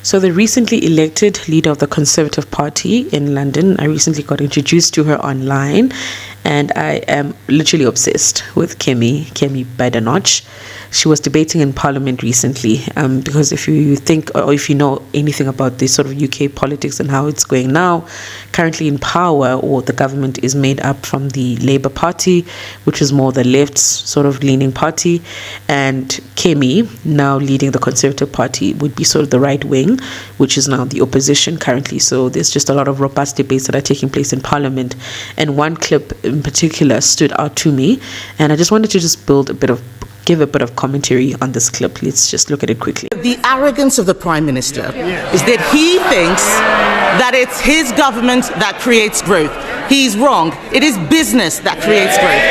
So the recently elected leader of the Conservative Party in London, I recently got introduced to her online, and I am literally obsessed with Kemi Badenoch. She was debating in Parliament recently, because if you think or if you know anything about this sort of UK politics and how it's going now, currently in power, or the government is made up from the Labour Party, which is more the left sort of leaning party, and Kemi, now leading the Conservative Party, would be sort of the right wing, which is now the opposition currently. So there's just a lot of robust debates that are taking place in Parliament, and one clip in particular stood out to me, and I just wanted to just give a bit of commentary on this clip. Let's just look at it quickly. The arrogance of the Prime Minister is that he thinks that it's his government that creates growth. He's wrong. It is business that creates growth.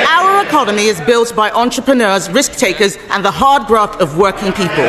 Our economy is built by entrepreneurs, risk takers, and the hard graft of working people.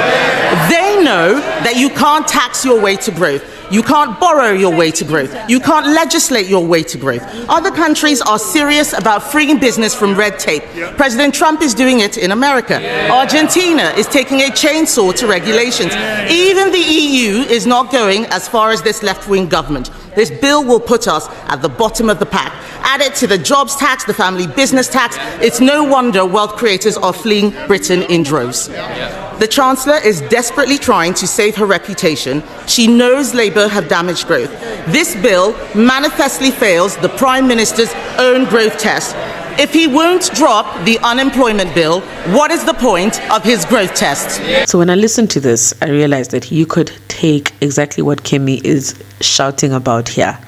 They know that you can't tax your way to growth. You can't borrow your way to growth. You can't legislate your way to growth. Other countries are serious about freeing business from red tape. President Trump is doing it in America. Argentina is taking a chainsaw to regulations. Even the EU is not going as far as this left-wing government. This bill will put us at the bottom of the pack. Add it to the jobs tax, the family business tax. It's no wonder wealth creators are fleeing Britain in droves. The Chancellor is desperately trying to save her reputation. She knows Labour have damaged growth. This bill manifestly fails the Prime Minister's own growth test. If he won't drop the unemployment bill, what is the point of his growth test? So when I listened to this, I realized that you could take exactly what Kemi is shouting about here.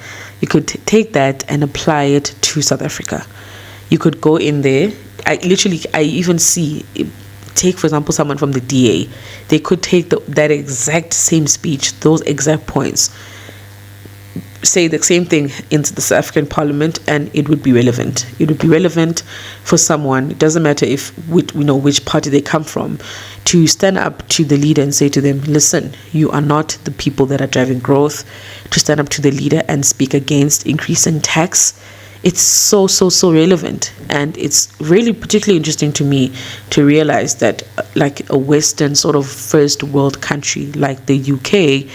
You could take that and apply it to South Africa. You could go in there. I even see, take for example someone from the DA. They could take that exact same speech, those exact points, say the same thing into the South African Parliament, and it would be relevant. It would be relevant for someone, it doesn't matter which party they come from, to stand up to the leader and say to them, listen, you are not the people that are driving growth. To stand up to the leader and speak against increasing tax. It's so relevant, and it's really particularly interesting to me to realize that like a Western sort of first world country like the UK,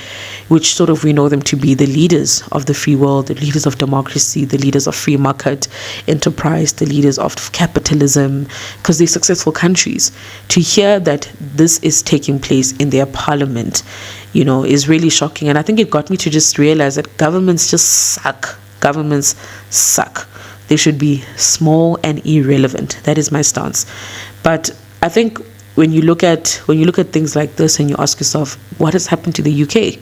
which sort of we know them to be the leaders of the free world, the leaders of democracy, the leaders of free market enterprise, the leaders of capitalism, because they're successful countries, to hear that this is taking place in their parliament, is really shocking. And I think it got me to just realize that governments just suck. Governments suck. They should be small and irrelevant. That is my stance. But I think when you look at things like this and you ask yourself, what has happened to the UK?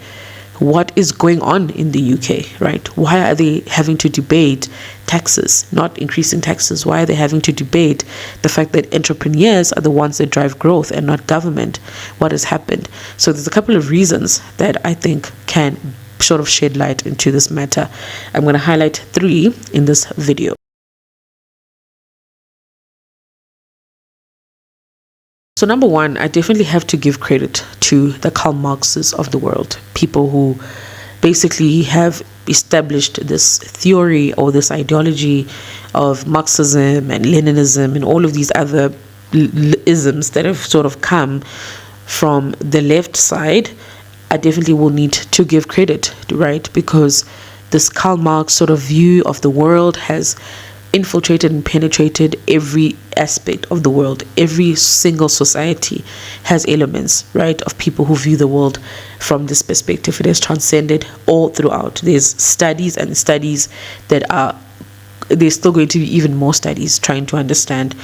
What is going on in the UK, right? Why are they having to debate taxes, not increasing taxes? Why are they having to debate the fact that entrepreneurs are the ones that drive growth and not government? What has happened? So there's a couple of reasons that I think can sort of shed light into this matter. I'm going to highlight 3 in this video. So number 1, I definitely have to give credit to the Karl Marxes of the world, people who basically have established this theory or this ideology of Marxism and Leninism and all of these other isms that have sort of come from the left side. I definitely will need to give credit, right? Because this Karl Marx sort of view of the world has infiltrated and penetrated every aspect of the world. Every single society has elements, right, of people who view the world from this perspective. It has transcended all throughout. There's studies and studies that are, there's still going to be even more studies trying to understand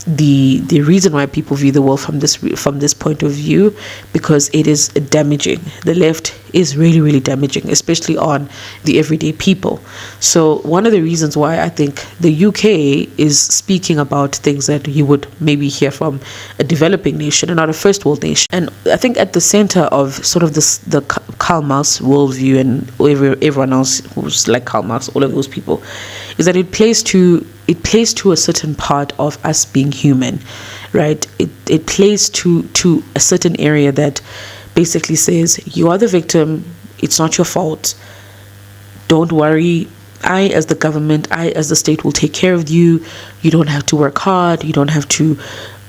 the reason why people view the world from this point of view, because it is damaging. The left is really damaging, especially on the everyday people. So one of the reasons why I think the UK is speaking about things that you would maybe hear from a developing nation and not a first world nation. And I think at the center of sort of the Karl Marx worldview and everyone else who's like Karl Marx, all of those people, is that it plays to a certain part of us being human, right? It plays to a certain area that basically says, you are the victim, it's not your fault, don't worry, I as the government, I as the state will take care of you, you don't have to work hard, you don't have to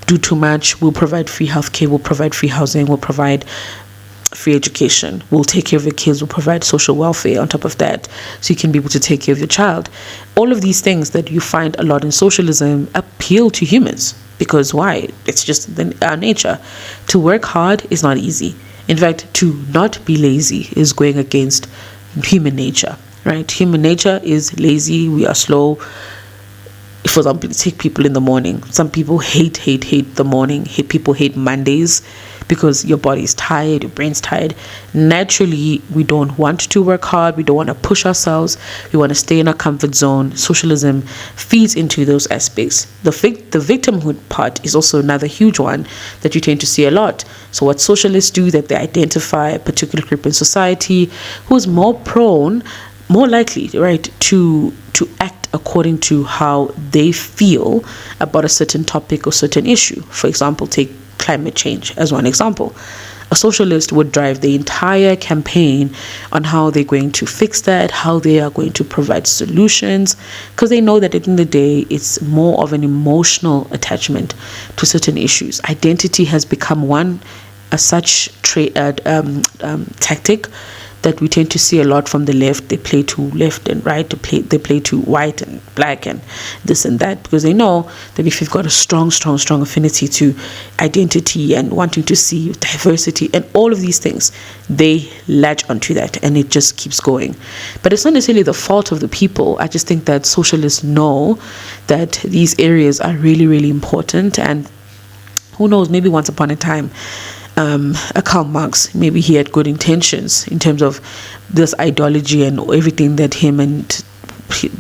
do too much, we'll provide free healthcare, we'll provide free housing, we'll provide free education. We'll take care of your kids. We'll provide social welfare on top of that, so you can be able to take care of your child. All of these things that you find a lot in socialism appeal to humans, because why? It's just our nature. To work hard is not easy. In fact, to not be lazy is going against human nature, right? Human nature is lazy. We are slow. For example, take people in the morning. Some people hate the morning. People hate Mondays because your body is tired, your brain's tired. Naturally, we don't want to work hard. We don't want to push ourselves. We want to stay in our comfort zone. Socialism feeds into those aspects. The victimhood part is also another huge one that you tend to see a lot. So what socialists do, that they identify a particular group in society who is more likely, right, to act according to how they feel about a certain topic or certain issue. For example, take climate change as one example. A socialist would drive the entire campaign on how they're going to fix that, how they are going to provide solutions, because they know that at the end of the day, it's more of an emotional attachment to certain issues. Identity has become such tactic that we tend to see a lot from the left. They play to left and right. They play to white and black and this and that, because they know that if you've got a strong affinity to identity and wanting to see diversity and all of these things, they latch onto that and it just keeps going. But it's not necessarily the fault of the people. I just think that socialists know that these areas are really, really important, and who knows, maybe once upon a time, a Karl Marx, maybe he had good intentions in terms of this ideology and everything that him and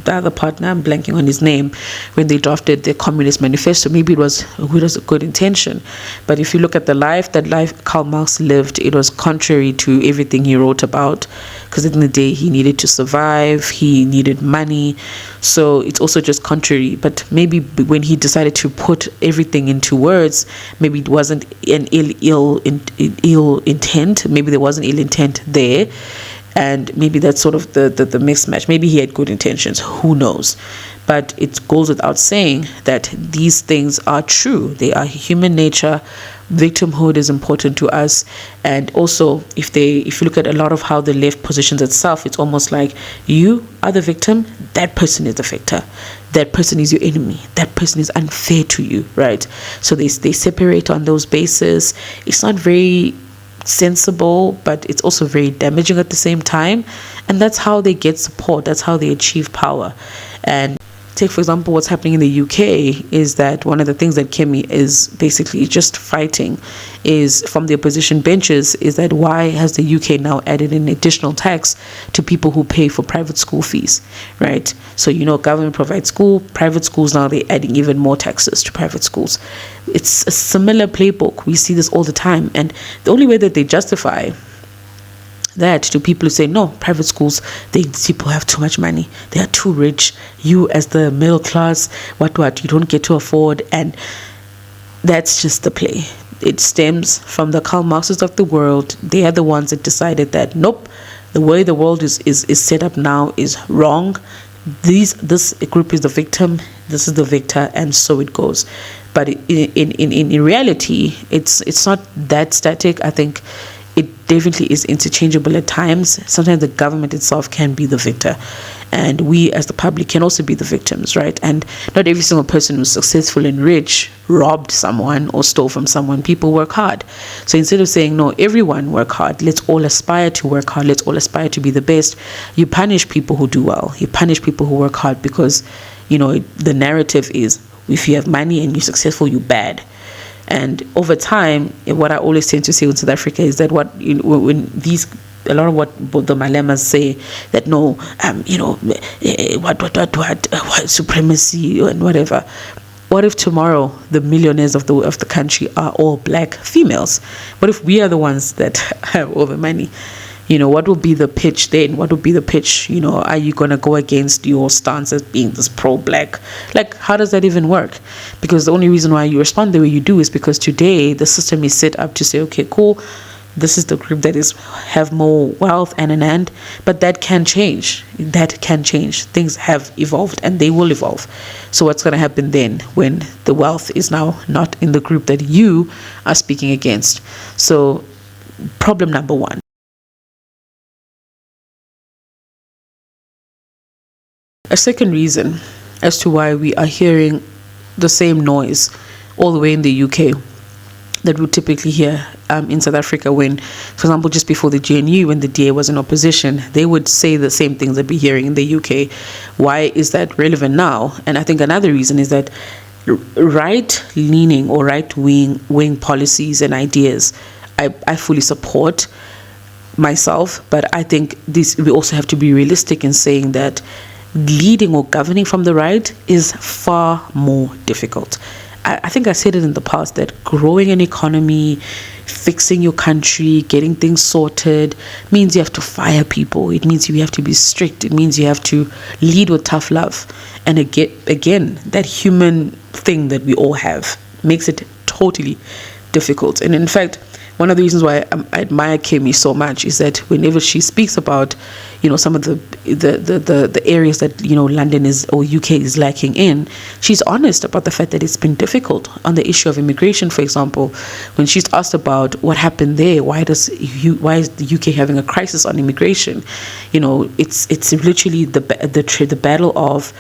the other partner, I'm blanking on his name, when they drafted the Communist Manifesto. Maybe it was a good intention, but if you look at the life Karl Marx lived, it was contrary to everything he wrote about, because at the end of the day, he needed to survive, he needed money, so it's also just contrary. But maybe when he decided to put everything into words, maybe it wasn't an ill intent, maybe there was an ill intent there, and maybe that's sort of the mismatch. Maybe he had good intentions, who knows? But it goes without saying that these things are true. They are human nature. Victimhood is important to us. And also, if you look at a lot of how the left positions itself, it's almost like you are the victim, that person is the victor, that person is your enemy, that person is unfair to you, right? So they separate on those bases. It's not very sensible, but it's also very damaging at the same time, and that's how they get support, that's how they achieve power. And take, for example, what's happening in the UK is that one of the things that Kemi is basically just fighting is from the opposition benches, is that why has the UK now added an additional tax to people who pay for private school fees, right? So, government provides school, private schools, now they're adding even more taxes to private schools. It's a similar playbook. We see this all the time, and the only way that they justify that to people who say, no, private schools, these people have too much money, they are too rich, you as the middle class, what you don't get to afford. And that's just the play. It stems from the Karl Marxes of the world. They are the ones that decided that nope, the way the world is set up now is wrong. This group is the victim, this is the victor, and so it goes. But in reality, it's not that static. I think it definitely is interchangeable at times. Sometimes the government itself can be the victor, and we as the public can also be the victims, right? And not every single person who's successful and rich robbed someone or stole from someone. People work hard. So instead of saying, no, everyone work hard, let's all aspire to work hard, let's all aspire to be the best, you punish people who do well. You punish people who work hard because, the narrative is, if you have money and you're successful, you're bad. And over time, what I always tend to say in South Africa is that a lot of what the Malemas say, that no, what supremacy and whatever. What if tomorrow the millionaires of the country are all black females? What if we are the ones that have all the money? What will be the pitch then? What will be the pitch? Are you going to go against your stance as being this pro-black? Like, how does that even work? Because the only reason why you respond the way you do is because today the system is set up to say, okay, cool, this is the group that have more wealth and but that can change. That can change. Things have evolved and they will evolve. So what's going to happen then when the wealth is now not in the group that you are speaking against? So problem number one. A second reason as to why we are hearing the same noise all the way in the UK that we typically hear in South Africa when, for example, just before the GNU, when the DA was in opposition, they would say the same things that we're hearing in the UK. Why is that relevant now? And I think another reason is that right-leaning or right-wing policies and ideas, I fully support myself, but I think we also have to be realistic in saying that leading or governing from the right is far more difficult. I think I said it in the past that growing an economy, fixing your country, getting things sorted means you have to fire people. It means you have to be strict. It means you have to lead with tough love. And again, that human thing that we all have makes it totally difficult. And in fact, one of the reasons why I admire Kemi so much is that whenever she speaks about, some of the areas that, London is or UK is lacking in, she's honest about the fact that it's been difficult on the issue of immigration, for example. When she's asked about what happened there, why is the UK having a crisis on immigration? It's literally the battle of,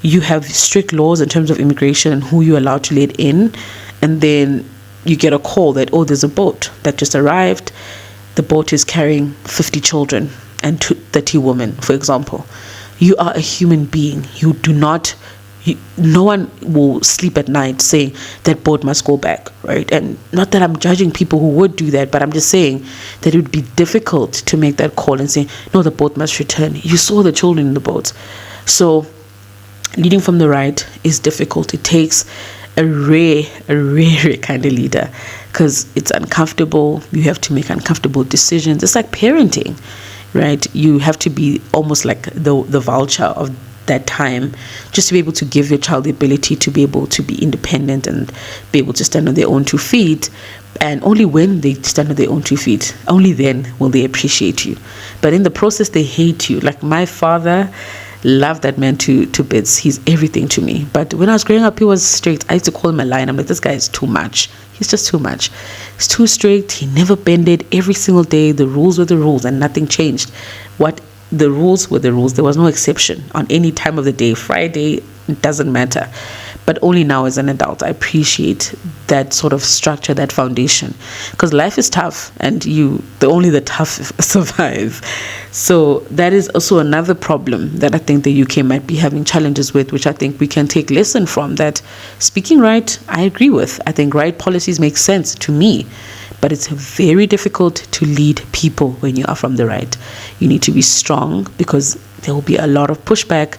you have strict laws in terms of immigration and who you're allowed to let in, and then you get a call that, there's a boat that just arrived. The boat is carrying 50 children and 30 women, for example. You are a human being. No one will sleep at night saying that boat must go back, right? And not that I'm judging people who would do that, but I'm just saying that it would be difficult to make that call and say, no, the boat must return. You saw the children in the boat. So leading from the right is difficult. It takes a rare kind of leader, because it's uncomfortable. You have to make uncomfortable decisions. It's like parenting, right? You have to be almost like the vulture of that time, just to be able to give your child the ability to be able to be independent and be able to stand on their own 2 feet. And only when they stand on their own 2 feet, only then will they appreciate you. But in the process, they hate you. Like my father, love that man to bits. He's everything to me. But when I was growing up, he was strict. I used to call him a lion. I'm like, this guy is too much. He's just too much. He's too strict. He never bended. Every single day, the rules were the rules and nothing changed. The rules were the rules. There was no exception on any time of the day. Friday, it doesn't matter. But only now as an adult, I appreciate that sort of structure, that foundation. Because life is tough, and only the tough survive. So that is also another problem that I think the UK might be having challenges with, which I think we can take lesson from. That speaking right, I agree with. I think right policies make sense to me. But it's very difficult to lead people when you are from the right. You need to be strong, because there will be a lot of pushback.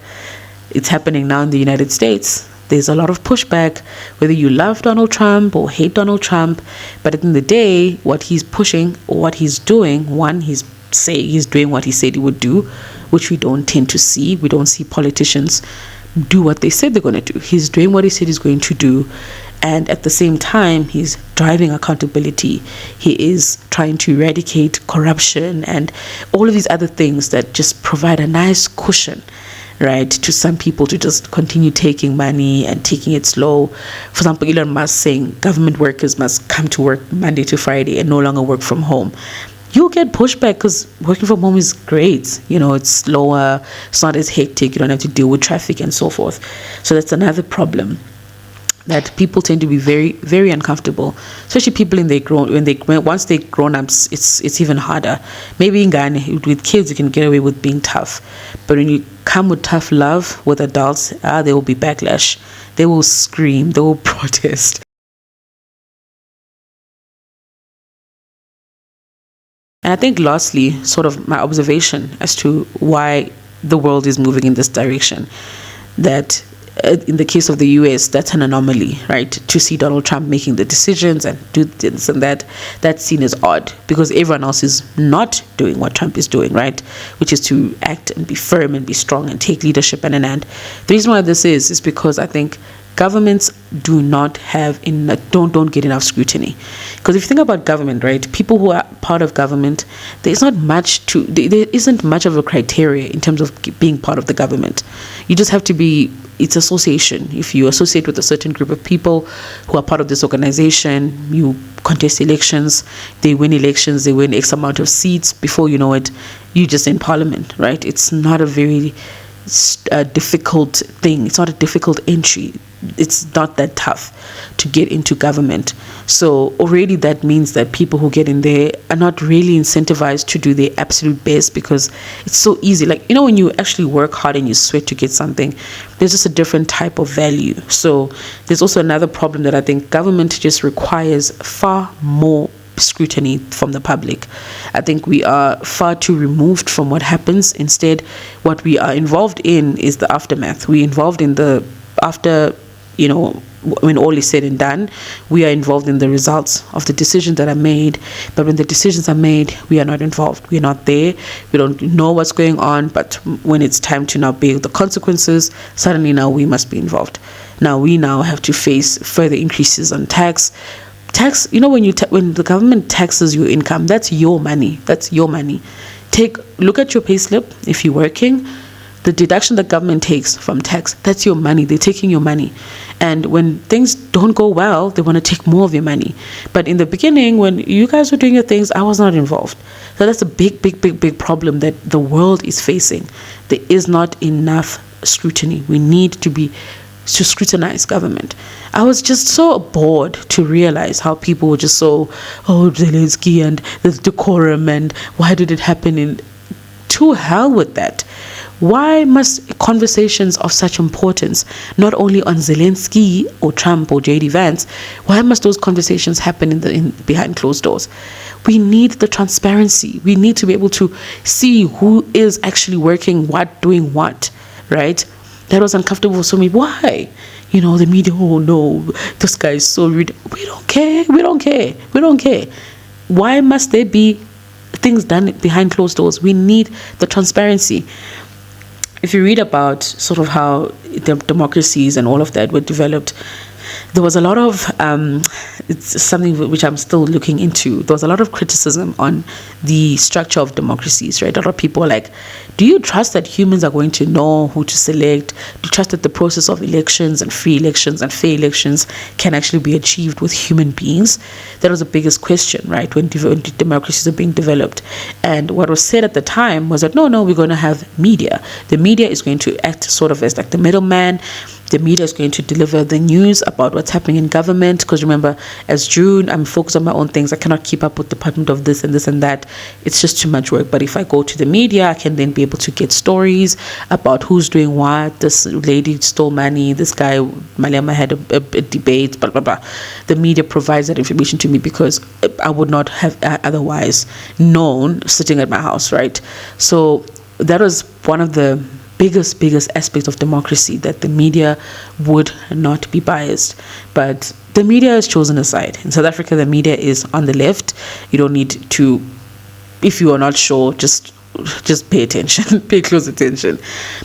It's happening now in the United States. There's a lot of pushback, whether you love Donald Trump or hate Donald Trump. But at the end of the day, what he's pushing or what he's doing, one, he's doing what he said he would do, which we don't tend to see. We don't see politicians do what they said they're going to do. He's doing what he said he's going to do. And at the same time, he's driving accountability. He is trying to eradicate corruption and all of these other things that just provide a nice cushion, right, to some people to just continue taking money and taking it slow. For example, Elon Musk saying government workers must come to work Monday to Friday and no longer work from home. You'll get pushback, because working from home is great. It's slower. It's not as hectic. You don't have to deal with traffic and so forth. So that's another problem, that people tend to be very, very uncomfortable, especially people once they're grown ups. It's even harder. Maybe in Ghana with kids you can get away with being tough, but when you come with tough love with adults, there will be backlash. They will scream. They will protest. And I think lastly, sort of my observation as to why the world is moving in this direction, that in the case of the US, that's an anomaly, right? To see Donald Trump making the decisions and do this and that's seen as odd, because everyone else is not doing what Trump is doing, right? Which is to act and be firm and be strong and take leadership and an end. The reason why this is because I think governments do not have don't get enough scrutiny. Because if you think about government, right, people who are part of government, there isn't much of a criteria in terms of being part of the government. You just have to be, it's association. If you associate with a certain group of people who are part of this organization, you contest elections, they win elections, they win X amount of seats. Before you know it, you're just in parliament, right? It's not a very difficult thing. It's not a difficult entry. It's not that tough to get into government. So already that means that people who get in there are not really incentivized to do their absolute best, because it's so easy. Like, when you actually work hard and you sweat to get something, there's just a different type of value. So there's also another problem that I think government just requires far more scrutiny from the public. I think we are far too removed from what happens. Instead, what we are involved in is the aftermath. We're involved in the after, when all is said and done, we are involved in the results of the decisions that are made. But when the decisions are made, we are not involved. We're not there. We don't know what's going on. But when it's time to now bear the consequences, suddenly now we must be involved. Now we now have to face further increases on tax, when the government taxes your income, that's your money. Look at your payslip. If you're working, the deduction that government takes from tax, that's your money. They're taking your money. And when things don't go well, they want to take more of your money. But in the beginning, when you guys were doing your things, I was not involved. So that's a big problem that the world is facing. There is not enough scrutiny. We need to scrutinize government. I was just so bored to realize how people were just so, Zelensky and the decorum and why did it happen? To hell with that. Why must conversations of such importance, not only on Zelensky or Trump or JD Vance, why must those conversations happen behind closed doors? We need the transparency. We need to be able to see who is actually working what, doing what, right? That was uncomfortable for me. Why? The media, oh no, this guy is so rude. We don't care. Why must there be things done behind closed doors? We need the transparency. If you read about sort of how the democracies and all of that were developed, there was a lot of, it's something which I'm still looking into. There was a lot of criticism on the structure of democracies, right? A lot of people are like, do you trust that humans are going to know who to select? Do you trust that the process of elections and free elections and fair elections can actually be achieved with human beings? That was the biggest question, right? When democracies are being developed. And what was said at the time was that, no, we're going to have media. The media is going to act sort of as like the middleman. The media is going to deliver the news about what's happening in government. Because remember, as June, I'm focused on my own things. I cannot keep up with the department of this and this and that. It's just too much work. But if I go to the media, I can then be able to get stories about who's doing what. This lady stole money. This guy, Malema, had a debate, blah, blah, blah. The media provides that information to me because I would not have otherwise known sitting at my house, right? So that was one of the biggest aspect of democracy, that the media would not be biased. But the media has chosen a side. In South Africa, the media is on the left. You don't need to, if you are not sure, just pay attention, pay close attention.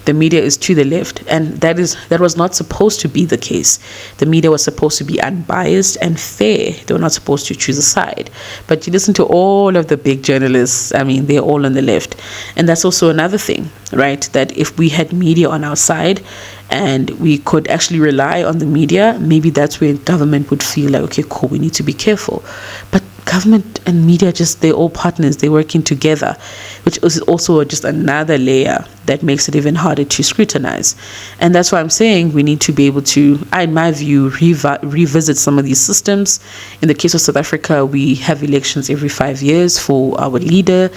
The media is to the left, and that was not supposed to be the case. The media was supposed to be unbiased and fair. They were not supposed to choose a side. But you listen to all of the big journalists, they're all on the left. And that's also another thing, right? That if we had media on our side and we could actually rely on the media, maybe that's where government would feel like, okay, cool, we need to be careful. But government and media, they're all partners, they're working together, which is also just another layer that makes it even harder to scrutinize. And that's why I'm saying we need to be able to, in my view, revisit some of these systems. In the case of South Africa, we have elections every 5 years for our leader.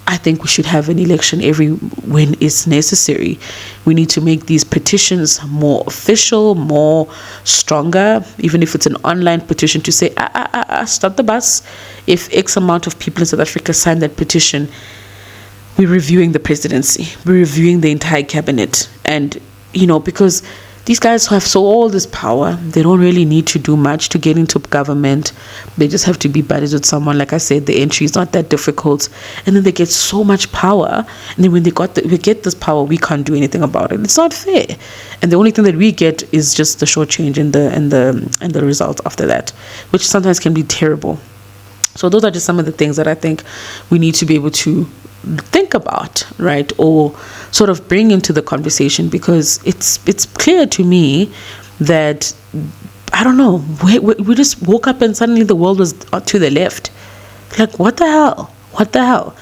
I think we should have an election when it's necessary. We need to make these petitions more official, more stronger, even if it's an online petition to say, stop the bus. If X amount of people in South Africa sign that petition, we're reviewing the presidency, we're reviewing the entire cabinet. And, because these guys have all this power, they don't really need to do much to get into government. They just have to be buddies with someone. Like I said, the entry is not that difficult. And then they get so much power. And then when we get this power, we can't do anything about it. It's not fair. And the only thing that we get is just the short change and the result after that, which sometimes can be terrible. So those are just some of the things that I think we need to be able to think about, right? Or sort of bring into the conversation, because it's clear to me that, I don't know, we just woke up and suddenly the world was to the left. Like, what the hell?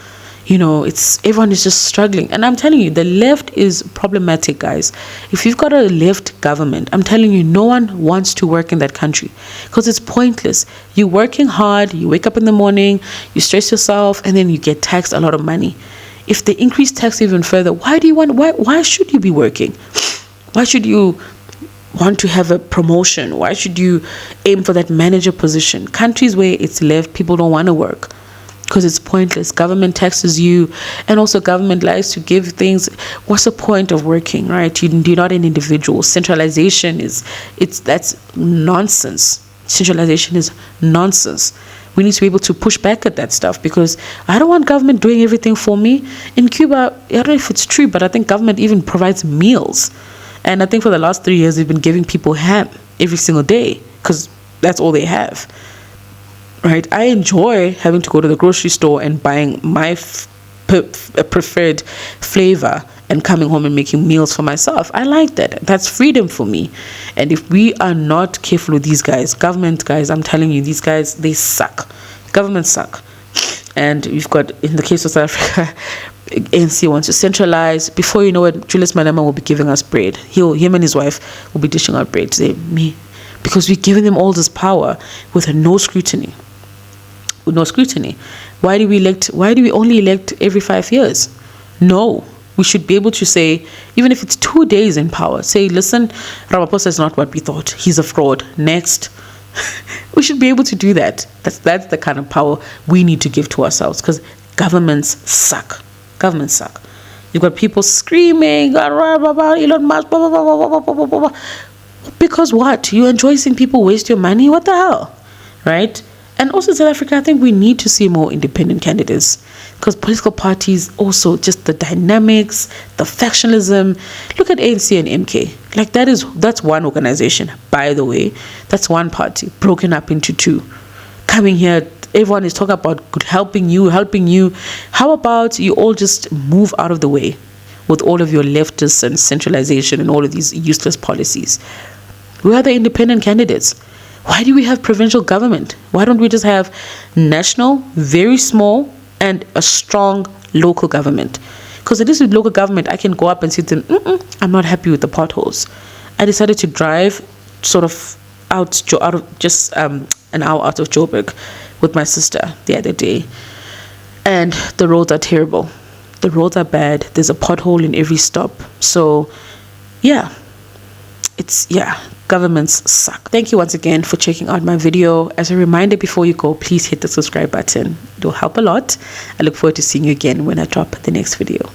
You know, everyone is just struggling. And I'm telling you, the left is problematic, guys. If you've got a left government, I'm telling you, no one wants to work in that country, because it's pointless. You're working hard, you wake up in the morning, you stress yourself, and then you get taxed a lot of money. If they increase tax even further, why should you be working? Why should you want to have a promotion? Why should you aim for that manager position? Countries where it's left, people don't want to work, because it's pointless. Government taxes you, and also government likes to give things. What's the point of working, right? You're not an individual. Centralization that's nonsense. Centralization is nonsense. We need to be able to push back at that stuff, because I don't want government doing everything for me. In Cuba, I don't know if it's true, but I think government even provides meals. And I think for the last 3 years, they've been giving people ham every single day, because that's all they have. Right? I enjoy having to go to the grocery store and buying my preferred flavor and coming home and making meals for myself. I like that. That's freedom for me. And if we are not careful with these guys, government guys, I'm telling you, these guys, they suck. Governments suck. And you've got, in the case of South Africa, ANC wants to centralize. Before you know it, Julius Malema will be giving us bread. Him and his wife will be dishing out bread. Say, me. Because we're giving them all this power with no scrutiny. With no scrutiny. Why do we only elect every 5 years? No. We should be able to say, even if it's 2 days in power, say, listen, Ramaphosa is not what we thought. He's a fraud. Next. We should be able to do that. That's the kind of power we need to give to ourselves, because governments suck. Governments suck. You've got people screaming, Elon Musk, blah, blah, blah, blah, blah, blah, blah. Because what? You enjoy seeing people waste your money? What the hell? Right? And also in South Africa, I think we need to see more independent candidates, because political parties, also just the dynamics, the factionalism. Look at ANC and MK. Like, that's one organization, by the way. That's one party broken up into two. Coming here, everyone is talking about helping you. How about you all just move out of the way with all of your leftists and centralization and all of these useless policies? Where are the independent candidates? Why do we have provincial government? Why don't we just have national, very small, and a strong local government? Because at least with local government, I can go up and say to them, I'm not happy with the potholes. I decided to drive sort of out of just an hour out of Joburg with my sister the other day. And the roads are terrible. The roads are bad. There's a pothole in every stop. So, governments suck. Thank you once again for checking out my video. As a reminder, before you go, please hit the subscribe button. It will help a lot. I look forward to seeing you again when I drop the next video.